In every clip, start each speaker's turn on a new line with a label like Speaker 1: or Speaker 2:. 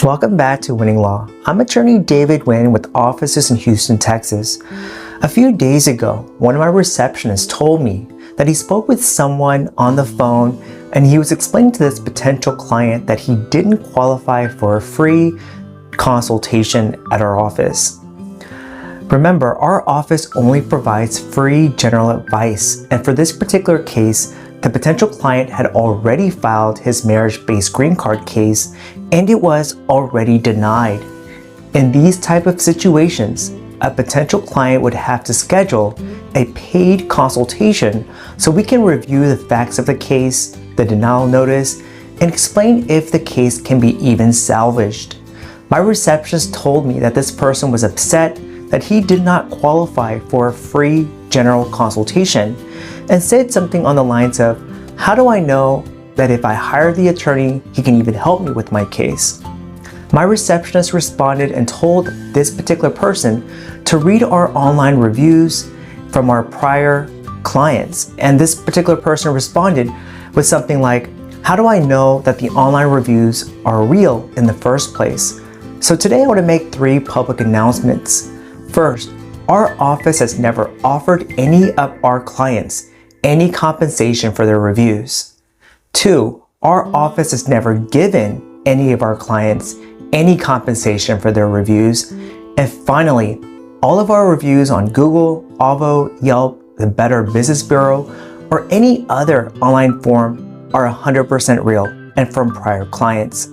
Speaker 1: Welcome back to Winning Law. I'm attorney David Nguyen with offices in Houston, Texas. A few days ago, one of my receptionists told me that he spoke with someone on the phone and he was explaining to this potential client that he didn't qualify for a free consultation at our office. Remember, our office only provides free general advice, and for this particular case, the potential client had already filed his marriage-based green card case and it was already denied. In these type of situations, a potential client would have to schedule a paid consultation so we can review the facts of the case, the denial notice, and explain if the case can be even salvaged. My receptionist told me that this person was upset that he did not qualify for a free general consultation and said something on the lines of, "How do I know that if I hire the attorney, he can even help me with my case?" My receptionist responded and told this particular person to read our online reviews from our prior clients. And this particular person responded with something like, "How do I know that the online reviews are real in the first place?" So today I want to make 3 public announcements. First, our office has never offered any of our clients any compensation for their reviews. 2, our office has never given any of our clients any compensation for their reviews. And finally, all of our reviews on Google, Avvo, Yelp, the Better Business Bureau, or any other online forum are 100% real and from prior clients.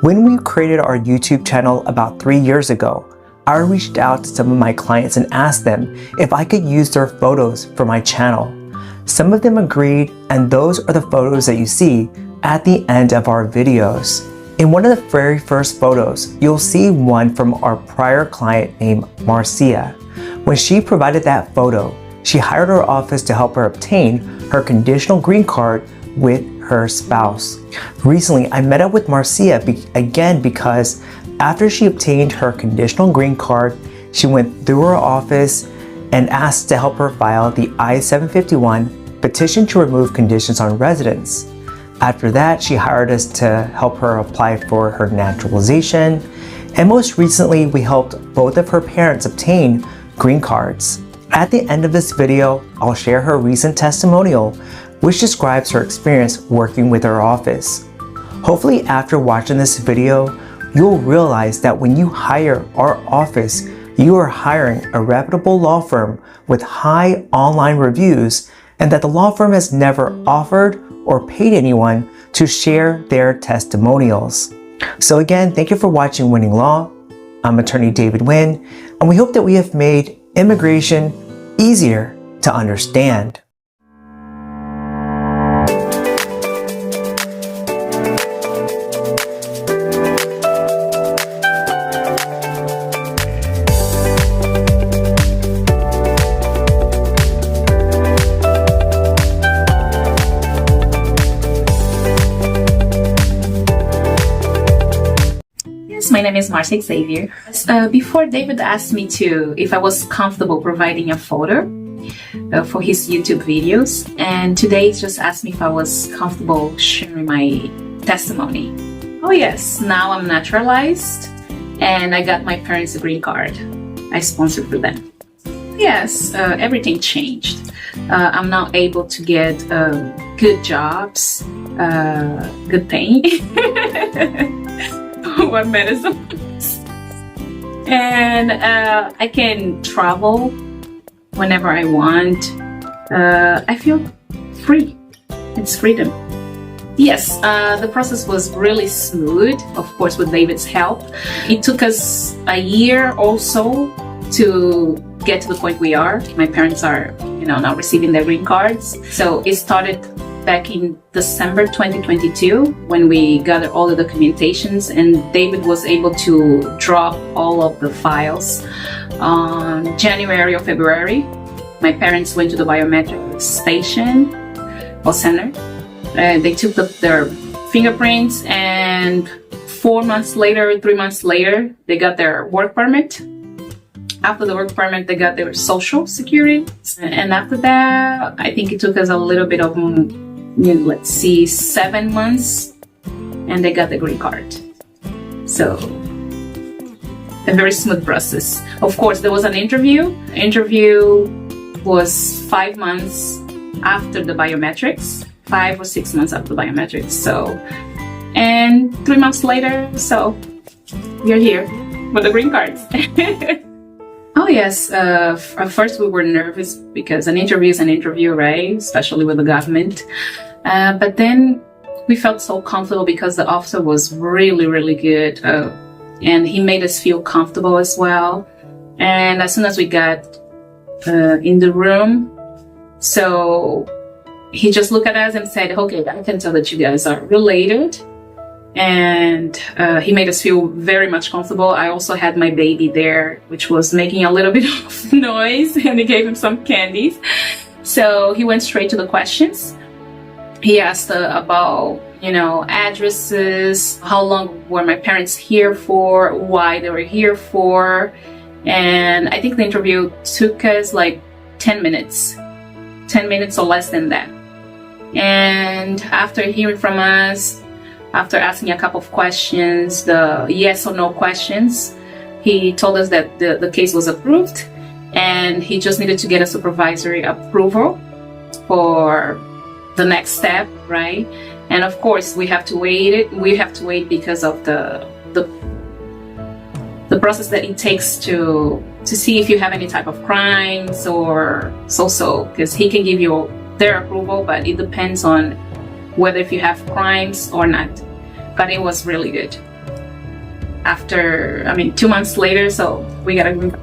Speaker 1: When we created our YouTube channel about 3 years ago, I reached out to some of my clients and asked them if I could use their photos for my channel. Some of them agreed, and those are the photos that you see at the end of our videos. In one of the very first photos, you'll see one from our prior client named Marcia. When she provided that photo, she hired our office to help her obtain her conditional green card with her spouse. Recently, I met up with Marcia again because after she obtained her conditional green card, she went through our office and asked to help her file the I-751 petition to remove conditions on residence. After that, she hired us to help her apply for her naturalization. And most recently, we helped both of her parents obtain green cards. At the end of this video, I'll share her recent testimonial, which describes her experience working with our office. Hopefully, after watching this video, you'll realize that when you hire our office, you are hiring a reputable law firm with high online reviews, and that the law firm has never offered or paid anyone to share their testimonials. So again, thank you for watching Winning Law. I'm attorney David Nguyen, and we hope that we have made immigration easier to understand.
Speaker 2: My name is Marcia Xavier. Before David asked me if I was comfortable providing a photo for his YouTube videos, and today he just asked me if I was comfortable sharing my testimony. Oh yes, now I'm naturalized and I got my parents' green card. I sponsored for them. Yes, everything changed. I'm now able to get good jobs, good paying. What medicine, and I can travel whenever I want. I feel free. It's freedom. Yes, the process was really smooth, of course, with David's help. It took us a year also to get to the point we are. My parents are, now receiving their green cards. So it started back in December 2022 when we gathered all the documentations, and David was able to drop all of the files. On January or February, my parents went to the biometric station or center. They took their fingerprints, and 4 months later, 3 months later, they got their work permit. After the work permit, they got their social security. And after that, I think it took us a little bit of 7 months, and they got the green card. So a very smooth process. Of course, there was an interview. Interview was 5 months after the biometrics, 5 or 6 months after the biometrics. So, and 3 months later, so we're here for the green cards. Oh yes, at first we were nervous because an interview is an interview, right? Especially with the government. But then we felt so comfortable because the officer was really, really good. And he made us feel comfortable as well. And as soon as we got in the room, so he just looked at us and said, okay, I can tell that you guys are related. And he made us feel very much comfortable. I also had my baby there, which was making a little bit of noise, and he gave him some candies. So he went straight to the questions. He asked about, addresses, how long were my parents here for, why they were here for. And I think the interview took us like 10 minutes or less than that. And after hearing from us, after asking a couple of questions, the yes or no questions, he told us that the case was approved and he just needed to get a supervisory approval for the next step, right? And of course, we have to wait. We have to wait because of the process that it takes to see if you have any type of crimes or so. Because he can give you their approval, but it depends on whether if you have crimes or not. But it was really good. After, 2 months later, so we got a green card.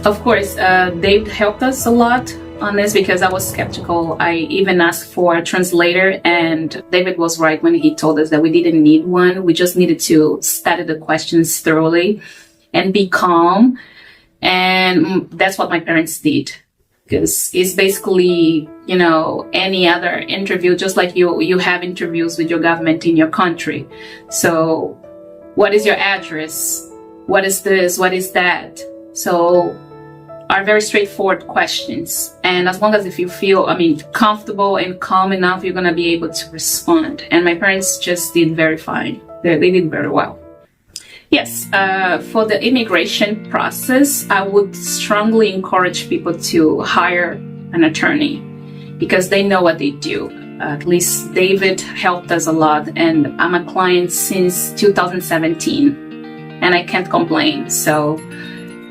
Speaker 2: Of course, Dave helped us a lot on this because I was skeptical. I even asked for a translator, and David was right when he told us that we didn't need one. We just needed to study the questions thoroughly and be calm. And that's what my parents did. Because it's basically, any other interview, just like you have interviews with your government in your country. So what is your address? What is this? What is that? So are very straightforward questions. And as long as if you feel, comfortable and calm enough, you're going to be able to respond. And my parents just did very fine. They did very well. Yes, for the immigration process, I would strongly encourage people to hire an attorney because they know what they do. At least David helped us a lot, and I'm a client since 2017, and I can't complain. So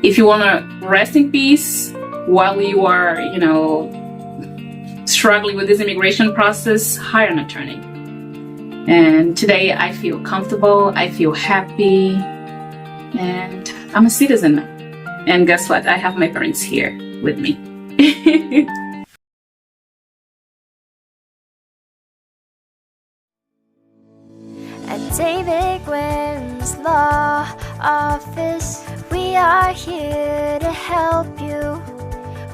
Speaker 2: if you want to rest in peace while you are, struggling with this immigration process, hire an attorney. And today I feel comfortable, I feel happy, and I'm a citizen now. And guess what? I have my parents here with me.
Speaker 3: At David Nguyen's law office, we are here to help you.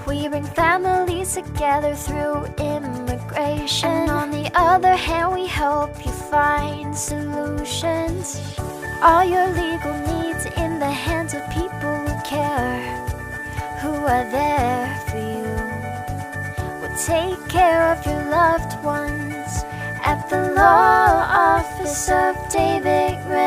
Speaker 3: We bring families together through immigration. And on the other hand, we help you find solutions. All your legal needs in the hands of people who care, who are there for you. We'll take care of your loved ones at the law office of David Nguyen.